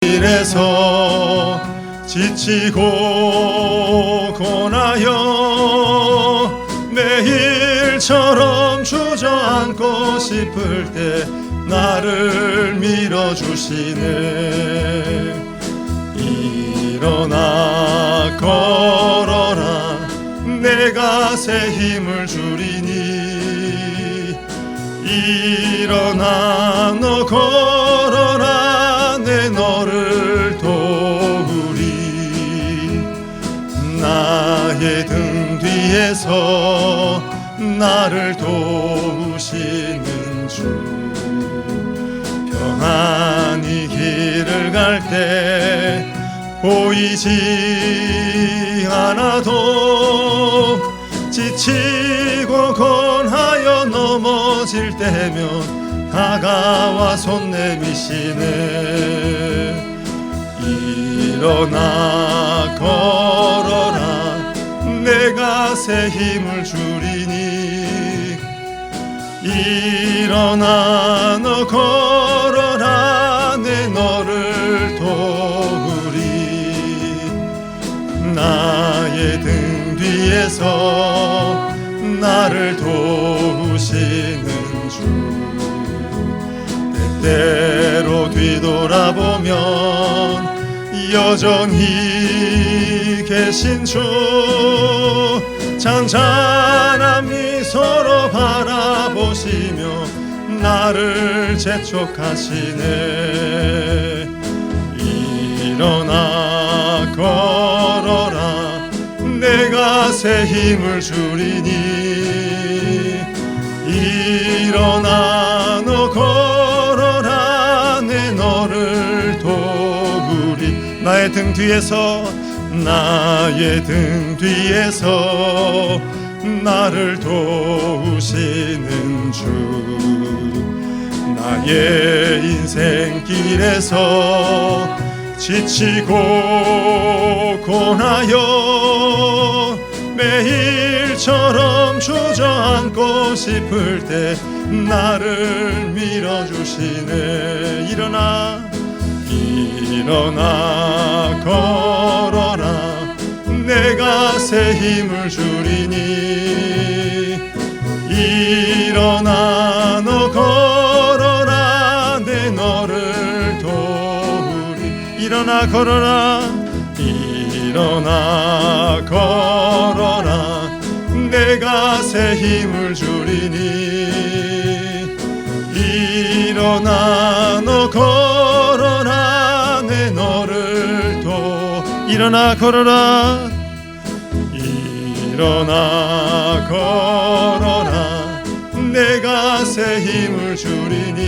일에서 지치고 고나여 매일처럼 주저앉고 싶을 때 나를 밀어주시네. 일어나 걸어라 내가 새 힘을 주리니. 일어나 너 걸어라 내 너를 도우리. 나의 등 뒤에서 나를 도우시는 주. 평안히 길을 갈 때 보이지 않아도 지치고 권하여 넘어질 때면 다가와 손 내미시네. 일어나 걸어라 내가 새 힘을 주리니. 일어나 너 걸어라 내 너를 도우리. 나의 등 뒤에서 나를 도우시는 주. 때때로 뒤돌아보면 여전히 계신 주. 잔잔한 미소로 바라보시며 나를 재촉하시네. 일어나 걸어라 내가 새 힘을 주리니. 일어나 너 걸어라 내 너를 도우리. 나의 등 뒤에서 나의 등 뒤에서 나를 도우시는 주. 나의 인생길에서 지치고 고나여 매일처럼 주저앉고 싶을 때 나를 밀어주시네. 일어나 걸어라 내가 새 힘을 주리니. 일어나 너 걸어라 내 너를 도우리. 일어나 걸어라 일어나 걸어라 내가 새 힘을 주리니. 일어나 너 걸어라 내 너를 일어나 걸어라 일어나 걸어라 내가 새 힘을 주리니.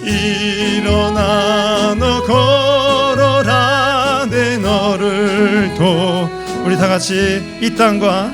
일어나 너 걸어라 내 너를 우리 다 같이 이 땅과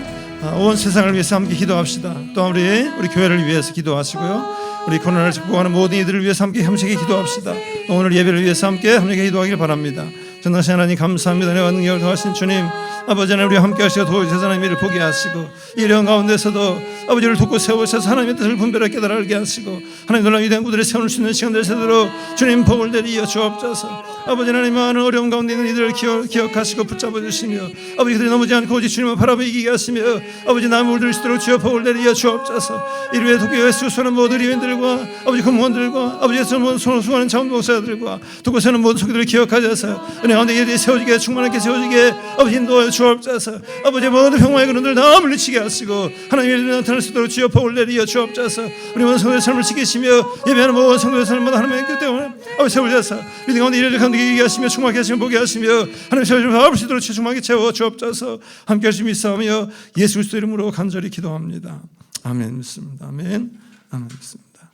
온 세상을 위해서 함께 기도합시다. 또한 우리 교회를 위해서 기도하시고요. 우리 코로나를 극복하는 모든 이들을 위해서 함께 협력하게 기도합시다. 오늘 예배를 위해서 함께 협력하게 기도하길 바랍니다. 전능하신 하나님 감사합니다. 내가 능력을 더하신 주님, 아버지 하나님 우리와 함께 하시고 도우셔서 하나님의 일을 보게 하시고 이 어려운 가운데서도 아버지를 돕고 세우셔서 하나님의 뜻을 분별하게 깨달아 알게 하시고 하나님 놀라운 위대한 구들을 세울 수 있는 시간 되시도록 주님 복을 내리어 주옵소서. 아버지 하나님 많은 어려운 가운데 있는 이들을 기억하시고 붙잡아 주시며 아버지 그들이 넘어지 않고 오직 주님을 바라보게 이기게 하시며 아버지 남을 들을 수 있도록 주여 복을 내리어 주옵소서. 이를 위해 도교에 수고하는 모든 의원들과 아버지 공무원들과 아버지에서 모든 수고하는 자원봉사자들과 도교에서는 모든 소기들을 기억하셔서 은혜 가운데 이들이 세워지게 충만하게 세워지게 아버지 인도하여 주옵소서. 아버지 모든 평화의 그런들 다 물리치게 하시고 하나님의 나타날 수 있도록 주여 복을 내리어 주옵소서. 우리 모든 성도의 삶을 지키시며 예배하는 모든 성도의 삶마다 하나님의 끝 때문에 아버지 세우셔서 우리 가운데 이를 가운데 이기게 하시며 충만하게 하시며 보게 하시며 하나님 세워주면 바울 수 있도록 충만하게 채워 주옵소서. 함께 하시며 믿사오며 예수 그리스도 이름으로 간절히 기도합니다. 아멘. 믿습니다. 아멘. 아멘. 믿습니다.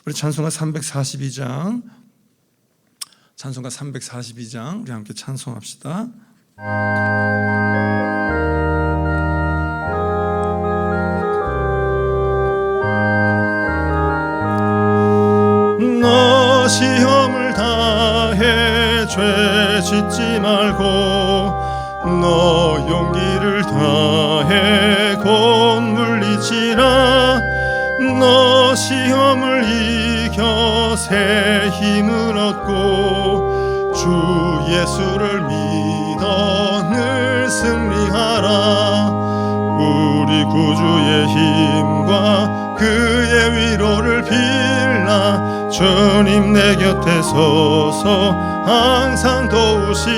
우리 찬송가 342장 우리 함께 찬송합시다. 너 시험을 다해 죄 짓지 말고 너 용기를 다해 곧 물리치라. 너 시험을 이겨 새 힘을 얻고 주 예수를 믿어 늘 승리하라. 우리 구주의 힘과 그의 위로를 빌라. 주님 내 곁에 서서 항상 도우시리.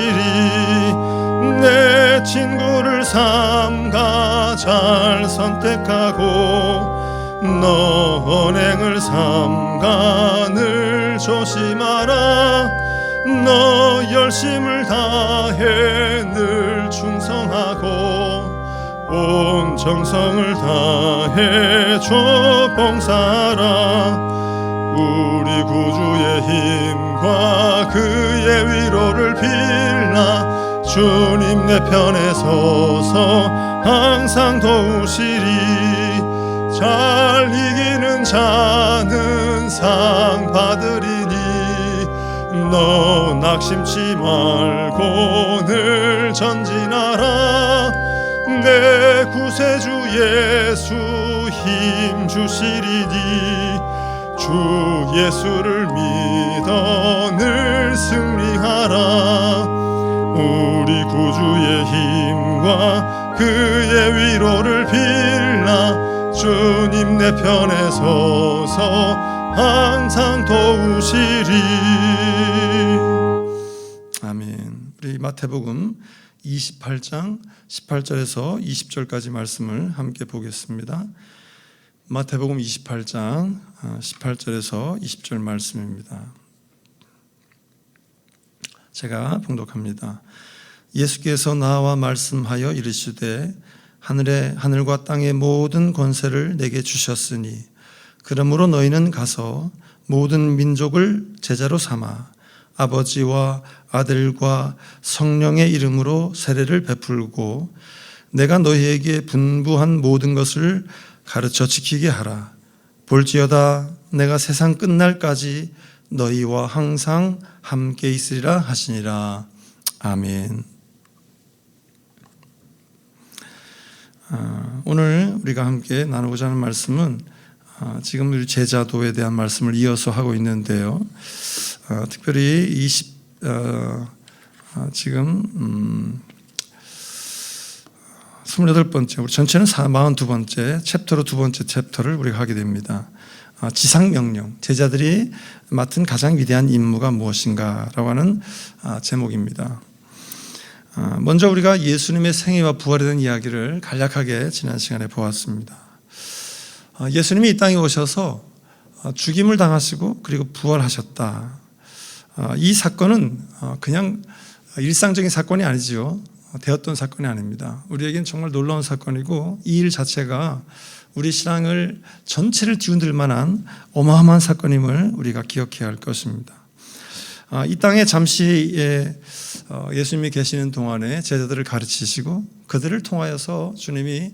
내 친구를 삼가 잘 선택하고 너 언행을 삼가 늘 조심하라. 너 열심을 다해 늘 충성하고 온 정성을 다해 줘 봉사하라. 우리 구주의 힘과 그의 위로를 빌라. 주님 내 편에 서서 항상 도우시리. 잘 이기는 자는 상 받으리니 너 낙심치 말고 늘 전진하라. 내 구세주 예수 힘 주시리니 주 예수를 믿어 늘 승리하라. 우리 구주의 힘과 그의 위로를 빌라. 주님 내 편에 서서 항상 도우시리. 아멘. 우리 마태복음 28장 18절에서 20절까지 말씀을 함께 보겠습니다. 마태복음 28장 18절에서 20절 말씀입니다. 제가 봉독합니다. 예수께서 나와 말씀하여 이르시되 하늘과 땅의 모든 권세를 내게 주셨으니 그러므로 너희는 가서 모든 민족을 제자로 삼아 아버지와 아들과 성령의 이름으로 세례를 베풀고 내가 너희에게 분부한 모든 것을 가르쳐 지키게 하라. 볼지어다 내가 세상 끝날까지 너희와 항상 함께 있으리라 하시니라. 아멘. 오늘 우리가 함께 나누고자 하는 말씀은 지금 우리 제자도에 대한 말씀을 이어서 하고 있는데요. 특별히 지금 28번째, 우리 전체는 42번째 챕터로 두 번째 챕터를 우리가 하게 됩니다. 지상명령, 제자들이 맡은 가장 위대한 임무가 무엇인가라고 하는 제목입니다. 먼저 우리가 예수님의 생애와 부활에 대한 이야기를 간략하게 지난 시간에 보았습니다. 예수님이 이 땅에 오셔서 죽임을 당하시고 그리고 부활하셨다. 이 사건은 그냥 일상적인 사건이 아니지요. 되었던 사건이 아닙니다. 우리에겐 정말 놀라운 사건이고 이 일 자체가 우리 신앙을 전체를 뒤흔들 만한 어마어마한 사건임을 우리가 기억해야 할 것입니다. 이 땅에 잠시 예수님이 계시는 동안에 제자들을 가르치시고 그들을 통하여서 주님이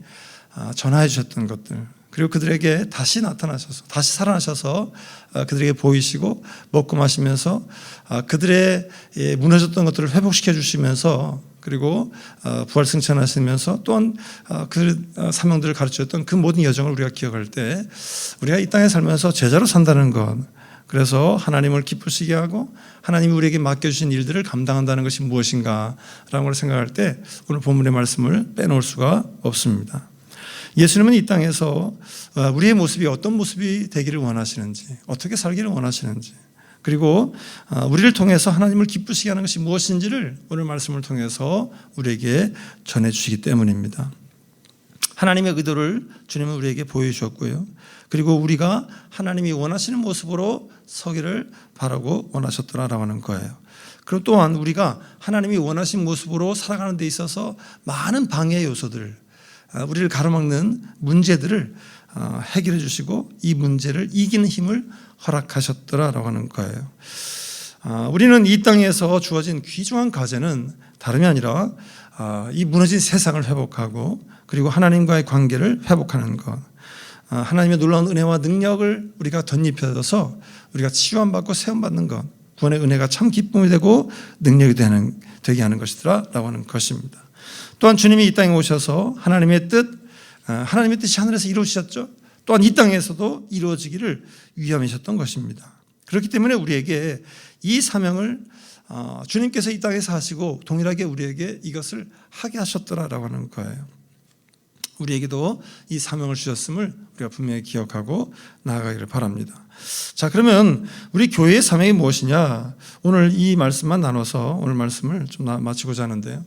전하해 주셨던 것들, 그리고 그들에게 다시 나타나셔서 다시 살아나셔서 그들에게 보이시고 먹고 마시면서 그들의 무너졌던 것들을 회복시켜 주시면서 그리고 부활 승천하시면서 또한 그 사명들을 가르쳤던 그 모든 여정을 우리가 기억할 때 우리가 이 땅에 살면서 제자로 산다는 것, 그래서 하나님을 기쁘시게 하고 하나님이 우리에게 맡겨주신 일들을 감당한다는 것이 무엇인가라는 걸 생각할 때 오늘 본문의 말씀을 빼놓을 수가 없습니다. 예수님은 이 땅에서 우리의 모습이 어떤 모습이 되기를 원하시는지, 어떻게 살기를 원하시는지, 그리고 우리를 통해서 하나님을 기쁘시게 하는 것이 무엇인지를 오늘 말씀을 통해서 우리에게 전해주시기 때문입니다. 하나님의 의도를 주님은 우리에게 보여주셨고요, 그리고 우리가 하나님이 원하시는 모습으로 서기를 바라고 원하셨더라라고 하는 거예요. 그리고 또한 우리가 하나님이 원하신 모습으로 살아가는 데 있어서 많은 방해 요소들, 우리를 가로막는 문제들을 해결해 주시고 이 문제를 이기는 힘을 허락하셨더라라고 하는 거예요. 우리는 이 땅에서 주어진 귀중한 과제는 다름이 아니라 이 무너진 세상을 회복하고 그리고 하나님과의 관계를 회복하는 것, 하나님의 놀라운 은혜와 능력을 우리가 덧입혀서 우리가 치유함받고 세움받는 것, 구원의 은혜가 참 기쁨이 되고 능력이 되게 하는 것이더라라고 하는 것입니다. 또한 주님이 이 땅에 오셔서 하나님의 뜻이 하늘에서 이루어지셨죠. 또한 이 땅에서도 이루어지기를 위함이셨던 것입니다. 그렇기 때문에 우리에게 이 사명을 주님께서 이 땅에서 하시고 동일하게 우리에게 이것을 하게 하셨더라라고 하는 거예요. 우리에게도 이 사명을 주셨음을 우리가 분명히 기억하고 나아가기를 바랍니다. 자, 그러면 우리 교회의 사명이 무엇이냐? 오늘 이 말씀만 나눠서 오늘 말씀을 좀 마치고자 하는데요.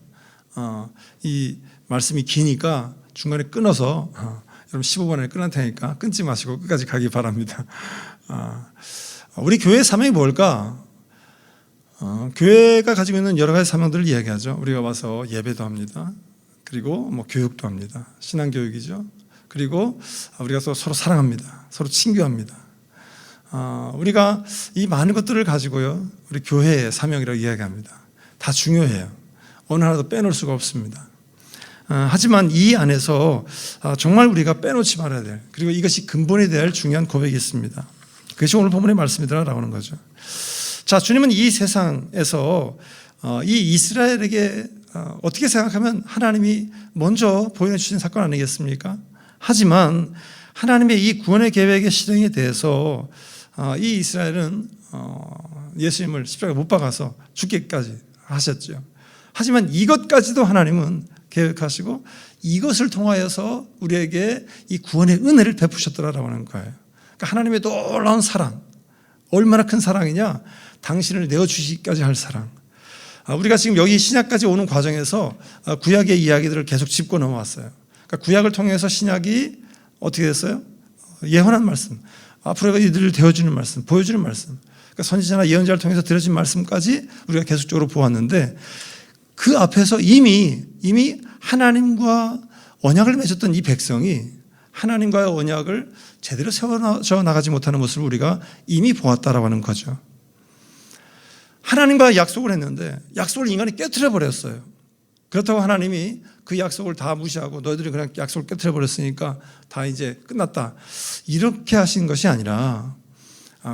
이 말씀이 기니까 중간에 끊어서 여러분 15분에 끊을 테니까 끊지 마시고 끝까지 가기 바랍니다. 우리 교회의 사명이 뭘까? 교회가 가지고 있는 여러 가지 사명들을 이야기하죠. 우리가 와서 예배도 합니다. 그리고 교육도 합니다. 신앙교육이죠. 그리고 우리가 서로 사랑합니다. 서로 친교합니다. 우리가 이 많은 것들을 가지고요, 우리 교회의 사명이라고 이야기합니다. 다 중요해요. 어느 하나도 빼놓을 수가 없습니다. 하지만 이 안에서 정말 우리가 빼놓지 말아야 될, 그리고 이것이 근본이 되어야 할 중요한 고백이 있습니다. 그것이 오늘 본문의 말씀이라 나오는 거죠. 자, 주님은 이 세상에서 이 이스라엘에게 어떻게 생각하면 하나님이 먼저 보여주신 사건 아니겠습니까? 하지만 하나님의 이 구원의 계획의 실행에 대해서 이 이스라엘은 예수님을 십자가에 못 박아서 죽기까지 하셨죠. 하지만 이것까지도 하나님은 계획하시고 이것을 통하여서 우리에게 이 구원의 은혜를 베푸셨더라라고 하는 거예요. 그러니까 하나님의 놀라운 사랑, 얼마나 큰 사랑이냐? 당신을 내어주시기까지 할 사랑. 우리가 지금 여기 신약까지 오는 과정에서 구약의 이야기들을 계속 짚고 넘어왔어요. 그러니까 구약을 통해서 신약이 어떻게 됐어요? 예언한 말씀, 앞으로 이들을 되어주는 말씀, 보여주는 말씀, 그러니까 선지자나 예언자를 통해서 들어진 말씀까지 우리가 계속적으로 보았는데, 그 앞에서 이미 하나님과 언약을 맺었던 이 백성이 하나님과의 언약을 제대로 세워져 나가지 못하는 모습을 우리가 이미 보았다라고 하는 거죠. 하나님과 약속을 했는데 약속을 인간이 깨트려 버렸어요. 그렇다고 하나님이 그 약속을 다 무시하고 너희들이 그냥 약속을 깨트려 버렸으니까 다 이제 끝났다, 이렇게 하신 것이 아니라,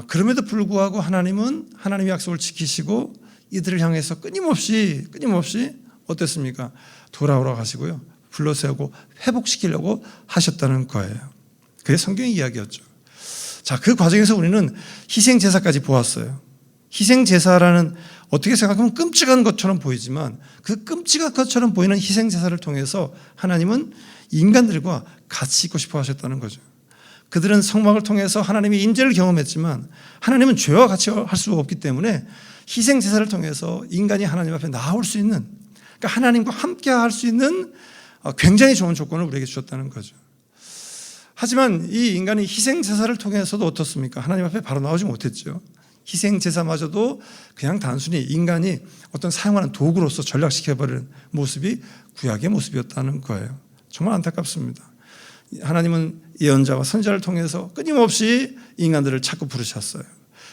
그럼에도 불구하고 하나님은 하나님의 약속을 지키시고 이들을 향해서 끊임없이 어땠습니까? 돌아오라고 하시고요, 불러세우고 회복시키려고 하셨다는 거예요. 그게 성경의 이야기였죠. 자, 그 과정에서 우리는 희생제사까지 보았어요. 희생제사라는, 어떻게 생각하면 끔찍한 것처럼 보이지만 그 끔찍한 것처럼 보이는 희생제사를 통해서 하나님은 인간들과 같이 있고 싶어 하셨다는 거죠. 그들은 성막을 통해서 하나님의 임재를 경험했지만 하나님은 죄와 같이 할 수가 없기 때문에 희생제사를 통해서 인간이 하나님 앞에 나올 수 있는, 그러니까 하나님과 함께 할 수 있는 굉장히 좋은 조건을 우리에게 주셨다는 거죠. 하지만 이 인간이 희생제사를 통해서도 어떻습니까? 하나님 앞에 바로 나오지 못했죠. 희생제사마저도 그냥 단순히 인간이 어떤 사용하는 도구로서 전락시켜버리는 모습이 구약의 모습이었다는 거예요. 정말 안타깝습니다. 하나님은 예언자와 선지자를 통해서 끊임없이 인간들을 자꾸 부르셨어요.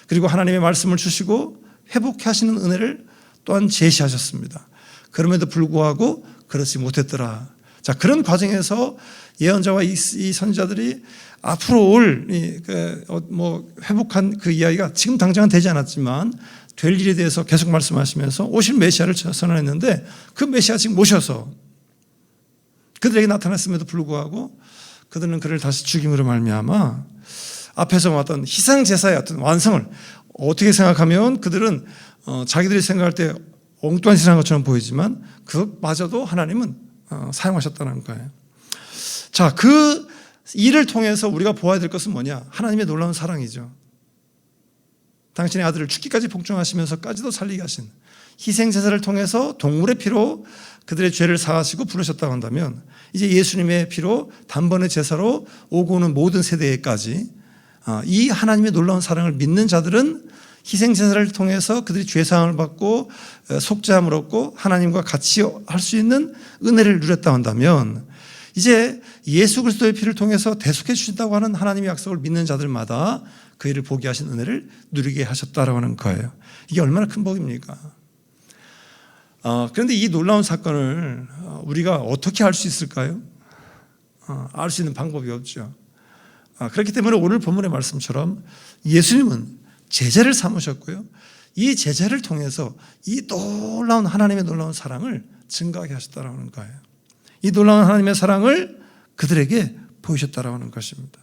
그리고 하나님의 말씀을 주시고 회복해 하시는 은혜를 또한 제시하셨습니다. 그럼에도 불구하고 그렇지 못했더라. 자, 그런 과정에서 예언자와 이 선지자들이 앞으로 올 회복한 그 이야기가 지금 당장은 되지 않았지만 될 일에 대해서 계속 말씀하시면서 오실 메시아를 선언했는데, 그 메시아 지금 모셔서 그들에게 나타났음에도 불구하고 그들은 그를 다시 죽임으로 말미암아 앞에서 왔던 희생제사의 어떤 완성을, 어떻게 생각하면 그들은 자기들이 생각할 때 엉뚱한 짓을 한 것처럼 보이지만 그것마저도 하나님은 사용하셨다는 거예요. 자, 그 일을 통해서 우리가 보아야 될 것은 뭐냐? 하나님의 놀라운 사랑이죠. 당신의 아들을 죽기까지 복종하시면서까지도 살리게 하신 희생제사를 통해서 동물의 피로 그들의 죄를 사하시고 부르셨다고 한다면, 이제 예수님의 피로 단번의 제사로 오고 오는 모든 세대에까지 이 하나님의 놀라운 사랑을 믿는 자들은 희생제사를 통해서 그들이 죄사함을 받고 속죄함을 얻고 하나님과 같이 할 수 있는 은혜를 누렸다고 한다면, 이제 예수 그리스도의 피를 통해서 대속해 주신다고 하는 하나님의 약속을 믿는 자들마다 그 일을 보게 하신 은혜를 누리게 하셨다라고 하는 거예요. 이게 얼마나 큰 복입니까? 그런데 이 놀라운 사건을 우리가 어떻게 알 수 있을까요? 알 수 있는 방법이 없죠. 그렇기 때문에 오늘 본문의 말씀처럼 예수님은 제자를 삼으셨고요, 이 제자를 통해서 이 놀라운 하나님의 놀라운 사랑을 증거하게 하셨다라는 거예요. 이 놀라운 하나님의 사랑을 그들에게 보이셨다라는 것입니다.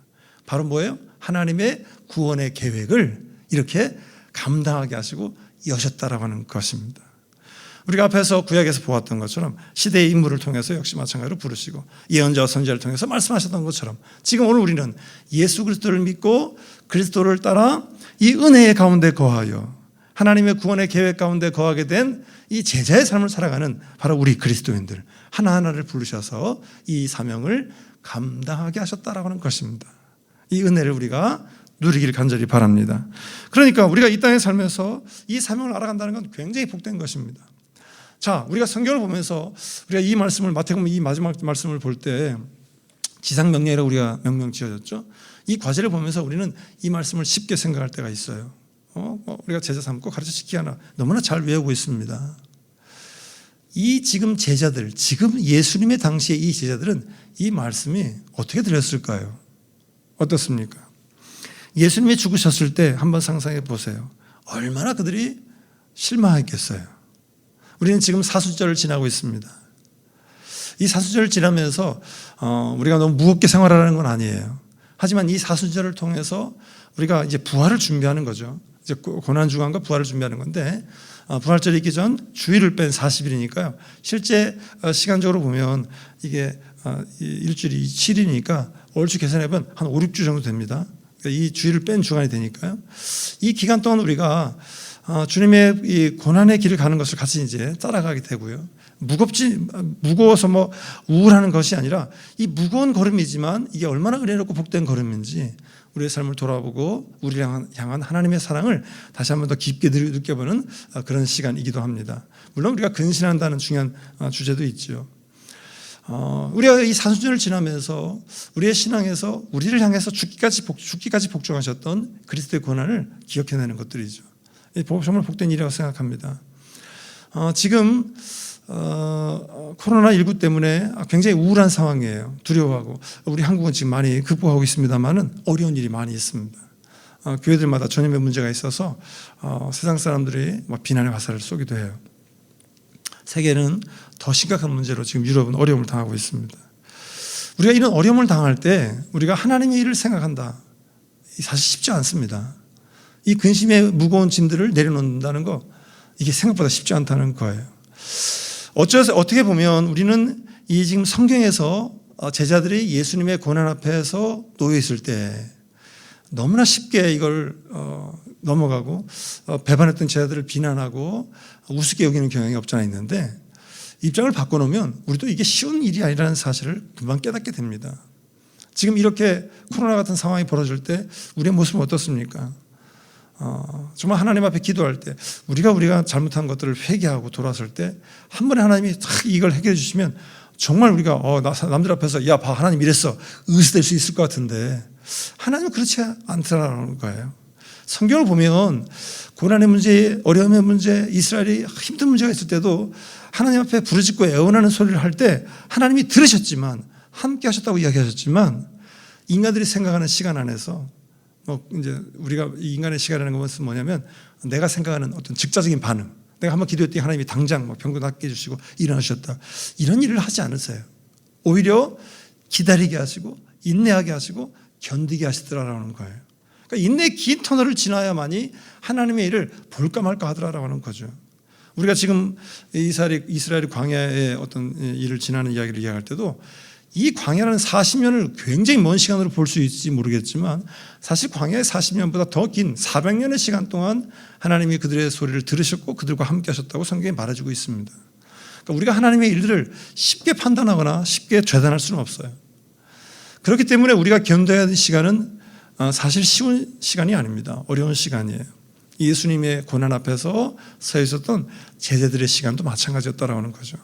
바로 뭐예요? 하나님의 구원의 계획을 이렇게 감당하게 하시고 여셨다라고 하는 것입니다. 우리가 앞에서 구약에서 보았던 것처럼 시대의 인물을 통해서 역시 마찬가지로 부르시고 예언자와 선지자를 통해서 말씀하셨던 것처럼 지금 오늘 우리는 예수 그리스도를 믿고 그리스도를 따라 이 은혜의 가운데 거하여 하나님의 구원의 계획 가운데 거하게 된 이 제자의 삶을 살아가는 바로 우리 그리스도인들 하나하나를 부르셔서 이 사명을 감당하게 하셨다라고 하는 것입니다. 이 은혜를 우리가 누리길 간절히 바랍니다. 그러니까 우리가 이 땅에 살면서 이 사명을 알아간다는 건 굉장히 복된 것입니다. 자, 우리가 성경을 보면서 우리가 이 말씀을 마태복음 이 마지막 말씀을 볼 때 지상명령이라고 우리가 명령 지어졌죠. 이 과제를 보면서 우리는 이 말씀을 쉽게 생각할 때가 있어요. 우리가 제자 삼고 가르쳐 지키게 하나 너무나 잘 외우고 있습니다. 이 지금 제자들, 지금 예수님의 당시에 이 제자들은 이 말씀이 어떻게 들렸을까요? 어떻습니까? 예수님이 죽으셨을 때 한번 상상해 보세요. 얼마나 그들이 실망했겠어요. 우리는 지금 사순절을 지나고 있습니다. 이 사순절을 지나면서 우리가 너무 무겁게 생활하는 건 아니에요. 하지만 이 사순절을 통해서 우리가 이제 부활을 준비하는 거죠. 이제 고난주간과 부활을 준비하는 건데 부활절이 있기 전 주일을 뺀 40일이니까요. 실제 시간적으로 보면 이게 일주일이 7일이니까 얼추 계산해보면 한 5, 6주 정도 됩니다. 이 주일을 뺀 주간이 되니까요. 이 기간 동안 우리가 주님의 이 고난의 길을 가는 것을 같이 이제 따라가게 되고요. 무거워서 뭐 우울하는 것이 아니라 이 무거운 걸음이지만 이게 얼마나 은혜롭고 복된 걸음인지 우리의 삶을 돌아보고 우리를 향한 하나님의 사랑을 다시 한번 더 깊게 느껴보는 그런 시간이기도 합니다. 물론 우리가 근신한다는 중요한 주제도 있죠. 우리가 이 사순절을 지나면서 우리의 신앙에서 우리를 향해서 죽기까지 복종하셨던 그리스도의 고난을 기억해내는 것들이죠. 정말 복된 일이라고 생각합니다. 지금 코로나19 때문에 굉장히 우울한 상황이에요. 두려워하고 우리 한국은 지금 많이 극복하고 있습니다만은 어려운 일이 많이 있습니다. 교회들마다 전염의 문제가 있어서 세상 사람들이 비난의 화살을 쏘기도 해요. 세계는 더 심각한 문제로 지금 유럽은 어려움을 당하고 있습니다. 우리가 이런 어려움을 당할 때 우리가 하나님의 일을 생각한다. 사실 쉽지 않습니다. 이 근심의 무거운 짐들을 내려놓는다는 거 이게 생각보다 쉽지 않다는 거예요. 어떻게 보면 우리는 이 지금 성경에서 제자들이 예수님의 고난 앞에서 놓여 있을 때 너무나 쉽게 이걸 넘어가고 배반했던 제자들을 비난하고 우습게 여기는 경향이 없지 않아 있는데 입장을 바꿔놓으면 우리도 이게 쉬운 일이 아니라는 사실을 금방 깨닫게 됩니다. 지금 이렇게 코로나 같은 상황이 벌어질 때 우리의 모습은 어떻습니까? 정말 하나님 앞에 기도할 때 우리가 잘못한 것들을 회개하고 돌아설 때 한 번에 하나님이 딱 이걸 해결해 주시면 정말 우리가 남들 앞에서 야 봐 하나님 이랬어 의지될 수 있을 것 같은데 하나님은 그렇지 않더라는 거예요. 성경을 보면 고난의 문제, 어려움의 문제, 이스라엘이 힘든 문제가 있을 때도 하나님 앞에 부르짖고 애원하는 소리를 할 때 하나님이 들으셨지만 함께 하셨다고 이야기하셨지만 인간들이 생각하는 시간 안에서 이제 우리가 이 인간의 시간이라는 것은 뭐냐면 내가 생각하는 어떤 즉자적인 반응, 내가 한번 기도했더니 하나님이 당장 병도 낫게 해주시고 일어나셨다, 이런 일을 하지 않으세요. 오히려 기다리게 하시고 인내하게 하시고 견디게 하시더라라는 거예요. 그러니까 인내의 긴 터널을 지나야만이 하나님의 일을 볼까 말까 하더라라고 하는 거죠. 우리가 지금 이스라엘이 광야의 어떤 일을 지나는 이야기를 이야기할 때도 이 광야라는 40년을 굉장히 먼 시간으로 볼 수 있을지 모르겠지만 사실 광야의 40년보다 더 긴 400년의 시간 동안 하나님이 그들의 소리를 들으셨고 그들과 함께 하셨다고 성경에 말해주고 있습니다. 그러니까 우리가 하나님의 일들을 쉽게 판단하거나 쉽게 죄단할 수는 없어요. 그렇기 때문에 우리가 견뎌야 하는 시간은 사실 쉬운 시간이 아닙니다. 어려운 시간이에요. 예수님의 고난 앞에서 서 있었던 제자들의 시간도 마찬가지였다라고 하는 거죠.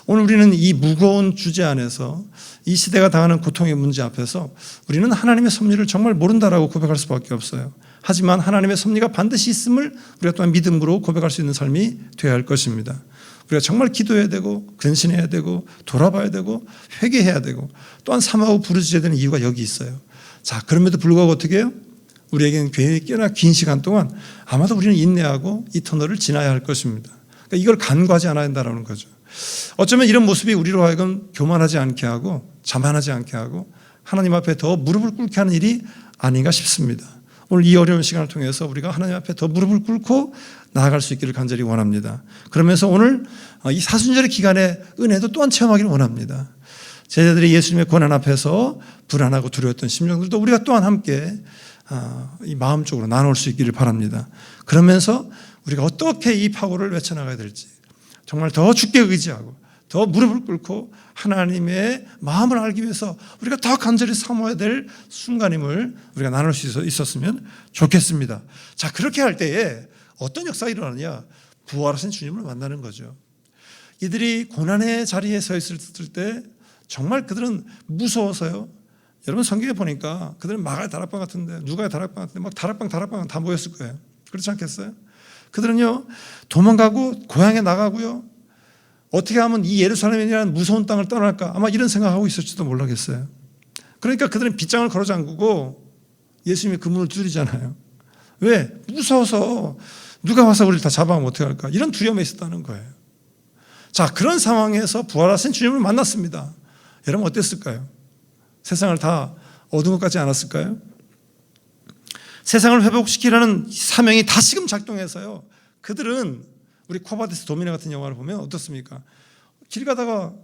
오늘 우리는 이 무거운 주제 안에서 이 시대가 당하는 고통의 문제 앞에서 우리는 하나님의 섭리를 정말 모른다라고 고백할 수밖에 없어요. 하지만 하나님의 섭리가 반드시 있음을 우리가 또한 믿음으로 고백할 수 있는 삶이 되어야 할 것입니다. 우리가 정말 기도해야 되고 근신해야 되고 돌아봐야 되고 회개해야 되고 또한 사모하고 부르짖어야 되는 이유가 여기 있어요. 자, 그럼에도 불구하고 어떻게 해요? 우리에게는 꽤나 긴 시간 동안 아마도 우리는 인내하고 이 터널을 지나야 할 것입니다. 그러니까 이걸 간과하지 않아야 한다는 거죠. 어쩌면 이런 모습이 우리로 하여금 교만하지 않게 하고 자만하지 않게 하고 하나님 앞에 더 무릎을 꿇게 하는 일이 아닌가 싶습니다. 오늘 이 어려운 시간을 통해서 우리가 하나님 앞에 더 무릎을 꿇고 나아갈 수 있기를 간절히 원합니다. 그러면서 오늘 이 사순절의 기간에 은혜도 또한 체험하기를 원합니다. 제자들이 예수님의 고난 앞에서 불안하고 두려웠던 심정들도 우리가 또한 함께 이 마음적으로 나눌 수 있기를 바랍니다. 그러면서 우리가 어떻게 이 파고를 외쳐나가야 될지 정말 더 주께 의지하고 더 무릎을 꿇고 하나님의 마음을 알기 위해서 우리가 더 간절히 사모해야 될 순간임을 우리가 나눌 수 있었으면 좋겠습니다. 자, 그렇게 할 때에 어떤 역사가 일어나느냐? 부활하신 주님을 만나는 거죠. 이들이 고난의 자리에 서 있을 때 정말 그들은 무서워서요. 여러분 성경에 보니까 그들은 마가의 다락방 같은데 누가의 다락방 같은데 막 다락방 다 모였을 거예요. 그렇지 않겠어요? 그들은요 도망가고 고향에 나가고요. 어떻게 하면 이 예루살렘이라는 무서운 땅을 떠날까? 아마 이런 생각하고 있을지도 모르겠어요. 그러니까 그들은 빗장을 걸어 잠그고 예수님이 그 문을 두드리잖아요. 왜? 무서워서 누가 와서 우리를 다 잡아가면 어떻게 할까? 이런 두려움에 있었다는 거예요. 자, 그런 상황에서 부활하신 주님을 만났습니다. 여러분 어땠을까요? 세상을 다 얻은 것 같지 않았을까요? 세상을 회복시키라는 사명이 다시금 작동해서요. 그들은 우리 코바데스 도미네 같은 영화를 보면 어떻습니까? 길 가다가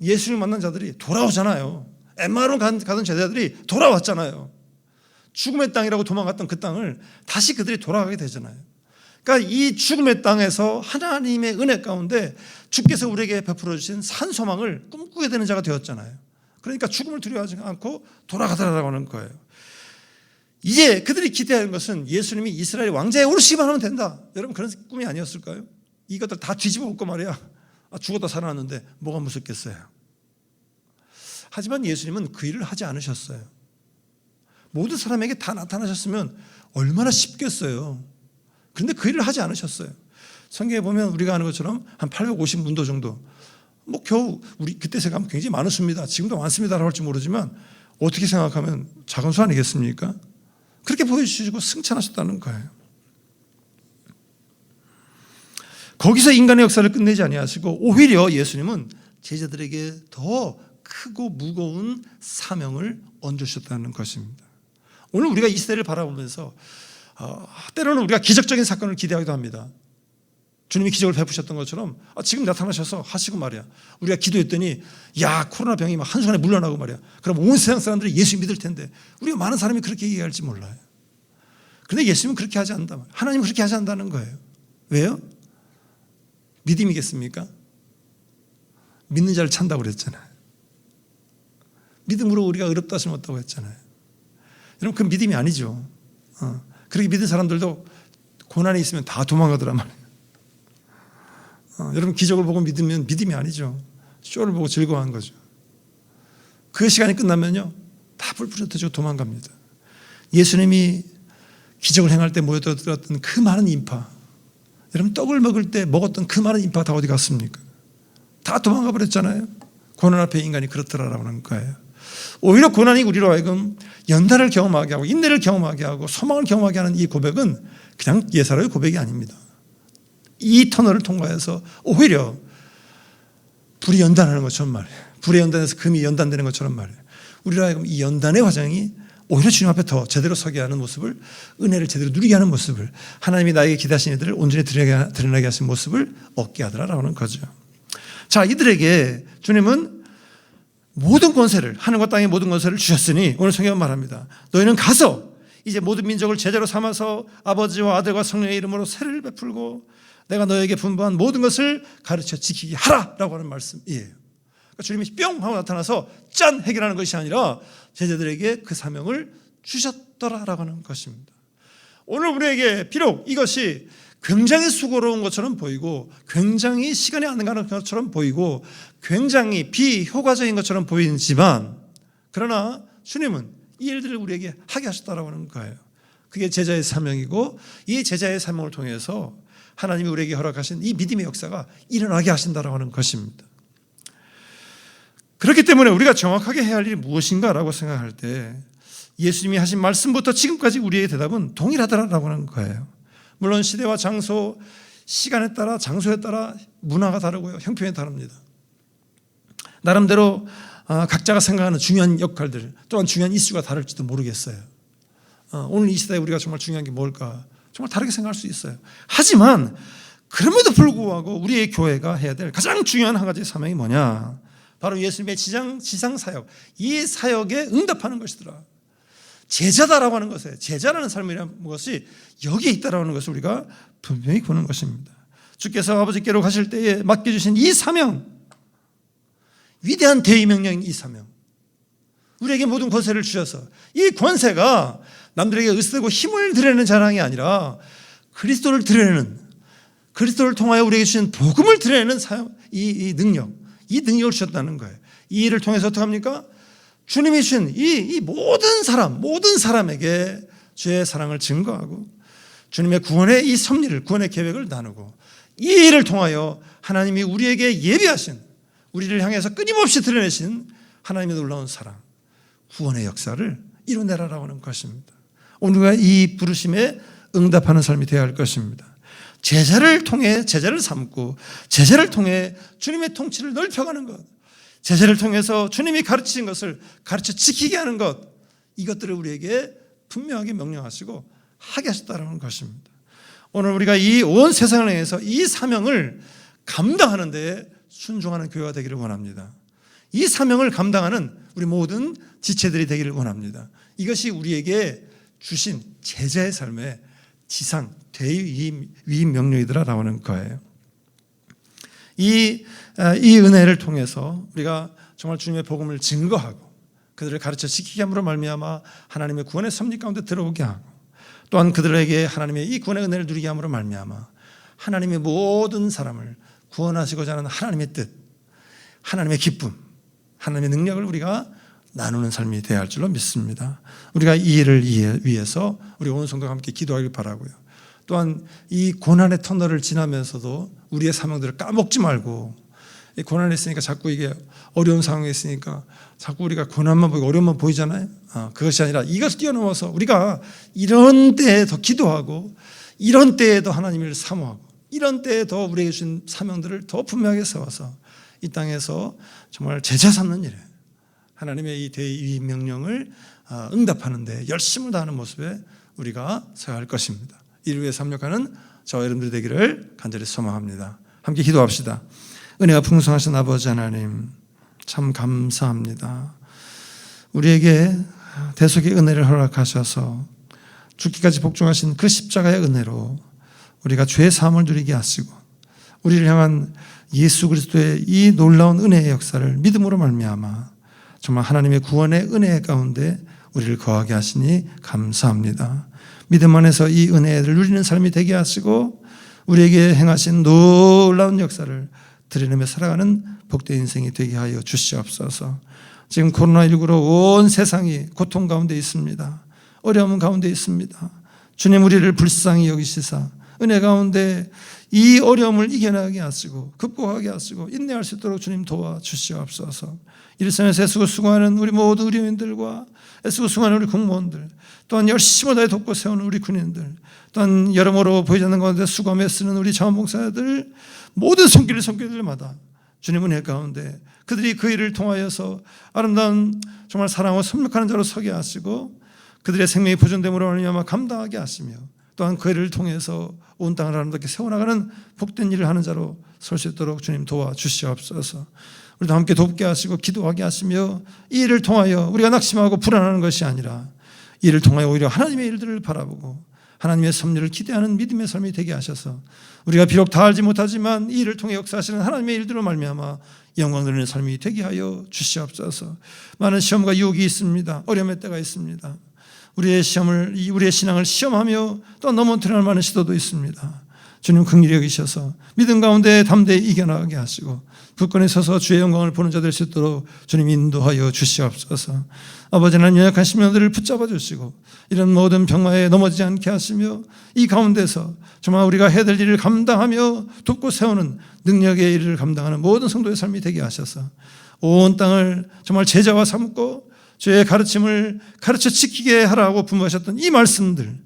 예수를 만난 자들이 돌아오잖아요. 엠마로 가던 제자들이 돌아왔잖아요. 죽음의 땅이라고 도망갔던 그 땅을 다시 그들이 돌아가게 되잖아요. 그러니까 이 죽음의 땅에서 하나님의 은혜 가운데 주께서 우리에게 베풀어 주신 산 소망을 꿈꾸게 되는 자가 되었잖아요. 그러니까 죽음을 두려워하지 않고 돌아가더라라고 하는 거예요. 이제 그들이 기대하는 것은 예수님이 이스라엘 왕자에 오르시기만 하면 된다. 여러분 그런 꿈이 아니었을까요? 이것들 다 뒤집어 엎고 말이야. 죽었다 살아났는데 뭐가 무섭겠어요. 하지만 예수님은 그 일을 하지 않으셨어요. 모든 사람에게 다 나타나셨으면 얼마나 쉽겠어요. 그런데 그 일을 하지 않으셨어요. 성경에 보면 우리가 아는 것처럼 한 850문도 정도, 뭐 겨우 우리 그때 생각하면 굉장히 많은 수입니다. 지금도 많습니다라고 할지 모르지만 어떻게 생각하면 작은 수 아니겠습니까? 그렇게 보여주시고 승천하셨다는 거예요. 거기서 인간의 역사를 끝내지 아니하시고 오히려 예수님은 제자들에게 더 크고 무거운 사명을 얹으셨다는 것입니다. 오늘 우리가 이 시대를 바라보면서 때로는 우리가 기적적인 사건을 기대하기도 합니다. 주님이 기적을 베푸셨던 것처럼 지금 나타나셔서 하시고 말이야. 우리가 기도했더니 야 코로나 병이 막 한순간에 물러나고 말이야. 그럼 온 세상 사람들이 예수 믿을 텐데 우리가 많은 사람이 그렇게 얘기할지 몰라요. 그런데 예수님은 그렇게 하지 않는다. 하나님은 그렇게 하지 않는다는 거예요. 왜요? 믿음이겠습니까? 믿는 자를 찬다고 그랬잖아요. 믿음으로 우리가 의롭다 하시면 없다고 했잖아요. 여러분 그 믿음이 아니죠. 그렇게 믿은 사람들도 고난이 있으면 다 도망가더란 말이에요. 여러분 기적을 보고 믿으면 믿음이 아니죠. 쇼를 보고 즐거워한 거죠. 그 시간이 끝나면요 다 뿔뿔이 흩어지고 도망갑니다. 예수님이 기적을 행할 때 모여들었던 그 많은 인파, 여러분 떡을 먹을 때 먹었던 그 많은 인파가 다 어디 갔습니까? 다 도망가 버렸잖아요. 고난 앞에 인간이 그렇더라라고 하는 거예요. 오히려 고난이 우리로 하여금 연단을 경험하게 하고 인내를 경험하게 하고 소망을 경험하게 하는 이 고백은 그냥 예사로의 고백이 아닙니다. 이 터널을 통과해서 오히려 불이 연단하는 것처럼 말이에요. 불에 연단해서 금이 연단되는 것처럼 말이에요. 우리로 하여금 이 연단의 과정이 오히려 주님 앞에 더 제대로 서게 하는 모습을, 은혜를 제대로 누리게 하는 모습을, 하나님이 나에게 기대하신 이들을 온전히 드러나게 하신 모습을 얻게 하더라라고 하는 거죠. 자, 이들에게 주님은 모든 권세를, 하늘과 땅의 모든 권세를 주셨으니 오늘 성경은 말합니다. 너희는 가서 이제 모든 민족을 제자로 삼아서 아버지와 아들과 성령의 이름으로 세례를 베풀고 내가 너에게 분부한 모든 것을 가르쳐 지키게 하라라고 하는 말씀이에요. 그러니까 주님이 뿅 하고 나타나서 짠 해결하는 것이 아니라 제자들에게 그 사명을 주셨더라라고 하는 것입니다. 오늘 우리에게 비록 이것이 굉장히 수고로운 것처럼 보이고 굉장히 시간이 안 가는 것처럼 보이고 굉장히 비효과적인 것처럼 보이지만 그러나 주님은 이 일들을 우리에게 하게 하셨다라고 하는 거예요. 그게 제자의 사명이고 이 제자의 사명을 통해서 하나님이 우리에게 허락하신 이 믿음의 역사가 일어나게 하신다라고 하는 것입니다. 그렇기 때문에 우리가 정확하게 해야 할 일이 무엇인가라고 생각할 때 예수님이 하신 말씀부터 지금까지 우리의 대답은 동일하다라고 하는 거예요. 물론 시대와 장소, 시간에 따라 장소에 따라 문화가 다르고요. 형편이 다릅니다. 나름대로 각자가 생각하는 중요한 역할들 또한 중요한 이슈가 다를지도 모르겠어요. 오늘 이 시대에 우리가 정말 중요한 게 뭘까? 정말 다르게 생각할 수 있어요. 하지만 그럼에도 불구하고 우리의 교회가 해야 될 가장 중요한 한 가지 사명이 뭐냐? 바로 예수님의 지상 사역, 이 사역에 응답하는 것이더라. 제자다라고 하는 것에, 제자라는 삶이라는 것이 여기에 있다라는 것을 우리가 분명히 보는 것입니다. 주께서 아버지께로 가실 때에 맡겨주신 이 사명, 위대한 대의 명령인 이 사명, 우리에게 모든 권세를 주셔서 이 권세가 남들에게 으쓰고 힘을 드러내는 자랑이 아니라 그리스도를 드러내는, 그리스도를 통하여 우리에게 주신 복음을 드러내는 이 능력을 주셨다는 거예요. 이 일을 통해서 어떻게 합니까? 주님이 주신 이 모든 사람에게 주의 사랑을 증거하고 주님의 구원의 이 섭리를, 구원의 계획을 나누고 이 일을 통하여 하나님이 우리에게 예비하신, 우리를 향해서 끊임없이 드러내신 하나님의 놀라운 사랑, 구원의 역사를 이뤄내라라고 하는 것입니다. 오늘과 이 부르심에 응답하는 삶이 되어야 할 것입니다. 제자를 통해 제자를 삼고 제자를 통해 주님의 통치를 넓혀가는 것, 제자를 통해서 주님이 가르치신 것을 가르쳐 지키게 하는 것, 이것들을 우리에게 분명하게 명령하시고 하게 하셨다는 것입니다. 오늘 우리가 이 온 세상을 향해서 이 사명을 감당하는 데 순종하는 교회가 되기를 원합니다. 이 사명을 감당하는 우리 모든 지체들이 되기를 원합니다. 이것이 우리에게 주신 제자의 삶의 지상 대위임 명령이더라라고 하는 거예요. 이 은혜를 통해서 우리가 정말 주님의 복음을 증거하고 그들을 가르쳐 지키게 함으로 말미암아 하나님의 구원의 섭리 가운데 들어오게 하고, 또한 그들에게 하나님의 이 구원의 은혜를 누리게 함으로 말미암아 하나님의 모든 사람을 구원하시고자 하는 하나님의 뜻, 하나님의 기쁨, 하나님의 능력을 우리가 나누는 삶이 되어야 할 줄로 믿습니다. 우리가 이 일을 위해서 우리 온 성도가 함께 기도하길 바라고요. 또한 이 고난의 터널을 지나면서도 우리의 사명들을 까먹지 말고, 이 고난에 있으니까 자꾸 이게 어려운 상황에 있으니까 자꾸 우리가 고난만 보이고 어려움만 보이잖아요. 그것이 아니라 이것을 뛰어넘어서 우리가 이런 때에 더 기도하고, 이런 때에 더 하나님을 사모하고, 이런 때에 더 우리에게 주신 사명들을 더 분명하게 세워서 이 땅에서 정말 제자 삼는 일에 하나님의 이 대의 명령을 응답하는 데 열심을 다하는 모습에 우리가 서야 할 것입니다. 이를 위해 협력하는 저와 여러분들 되기를 간절히 소망합니다. 함께 기도합시다. 은혜가 풍성하신 아버지 하나님, 참 감사합니다. 우리에게 대속의 은혜를 허락하셔서 죽기까지 복종하신 그 십자가의 은혜로 우리가 죄의 사함을 누리게 하시고, 우리를 향한 예수 그리스도의 이 놀라운 은혜의 역사를 믿음으로 말미암아 정말 하나님의 구원의 은혜 가운데 우리를 거하게 하시니 감사합니다. 믿음 안에서 이 은혜를 누리는 삶이 되게 하시고 우리에게 행하신 놀라운 역사를 드러내며 살아가는 복된 인생이 되게 하여 주시옵소서. 지금 코로나19로 온 세상이 고통 가운데 있습니다. 어려움 가운데 있습니다. 주님, 우리를 불쌍히 여기시사 은혜 가운데 이 어려움을 이겨나가게 하시고 극복하게 하시고 인내할 수 있도록 주님 도와주시옵소서. 일선에서 애쓰고 수고하는 우리 모든 의료인들과 애쓰고 수고하는 우리 공무원들, 또한 열심히 다해 돕고 세우는 우리 군인들, 또한 여러모로 보이지 않는 가운데 수고하며 쓰는 우리 자원봉사자들, 모든 손길들마다 주님 은혜 가운데 그들이 그 일을 통하여서 아름다운 정말 사랑하고 선명하는 자로 서게 하시고 그들의 생명이 보존됨으로 말미암아 감당하게 하시며, 또한 그 일을 통해서 온 땅을 아름답게 세워나가는 복된 일을 하는 자로 설 수 있도록 주님 도와주시옵소서. 우리도 함께 돕게 하시고 기도하게 하시며 이 일을 통하여 우리가 낙심하고 불안하는 것이 아니라 이 일을 통하여 오히려 하나님의 일들을 바라보고 하나님의 섭리를 기대하는 믿음의 삶이 되게 하셔서 우리가 비록 다 알지 못하지만 이 일을 통해 역사하시는 하나님의 일들로 말미암아 영광 누리는 삶이 되게 하여 주시옵소서. 많은 시험과 유혹이 있습니다. 어려움의 때가 있습니다. 우리의 신앙을 시험하며 또 넘어뜨릴 많은 시도도 있습니다. 주님 긍휼히 여기셔서 믿음 가운데 담대히 이겨나가게 하시고 굳건히 서서 주의 영광을 보는 자 될 수 있도록 주님 인도하여 주시옵소서. 아버지 하나님, 연약한 심령들을 붙잡아 주시고 이런 모든 병마에 넘어지지 않게 하시며 이 가운데서 정말 우리가 해야 될 일을 감당하며 돕고 세우는 능력의 일을 감당하는 모든 성도의 삶이 되게 하셔서 온 땅을 정말 제자와 삼고 주의 가르침을 가르쳐 지키게 하라고 분부하셨던 이 말씀들,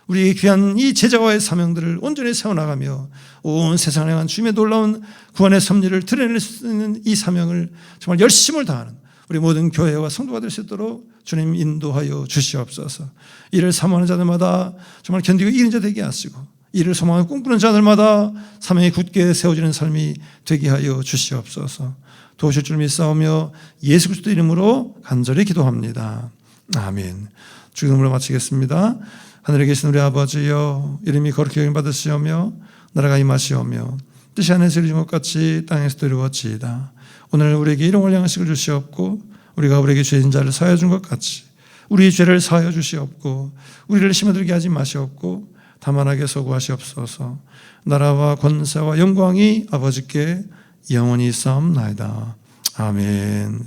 우리 귀한 이 제자와의 사명들을 온전히 세워나가며 온 세상을 향한 주님의 놀라운 구원의 섭리를 드러낼 수 있는 이 사명을 정말 열심을 다하는 우리 모든 교회와 성도가 될 수 있도록 주님 인도하여 주시옵소서. 이를 사모하는 자들마다 정말 견디고 이기는 자 되게 하시고, 이를 소망하고 꿈꾸는 자들마다 사명이 굳게 세워지는 삶이 되게 하여 주시옵소서. 도우실 줄 믿사오며 예수 그리스도 이름으로 간절히 기도합니다. 아멘. 주기도문으로 마치겠습니다. 하늘에 계신 우리 아버지여, 이름이 거룩히 여김 받으시오며 나라가 임하시오며 뜻이 하늘에서 이루어진 것 같이 땅에서도 이루어지이다. 오늘 우리에게 일용할 양식을 주시옵고 우리가 우리에게 죄진 자를 사하여 준 것 같이 우리의 죄를 사하여 주시옵고 우리를 시험에 들게 하지 마시옵고 다만하게 소구하시옵소서. 나라와 권세와 영광이 아버지께 영원히 있사옵나이다. 아멘.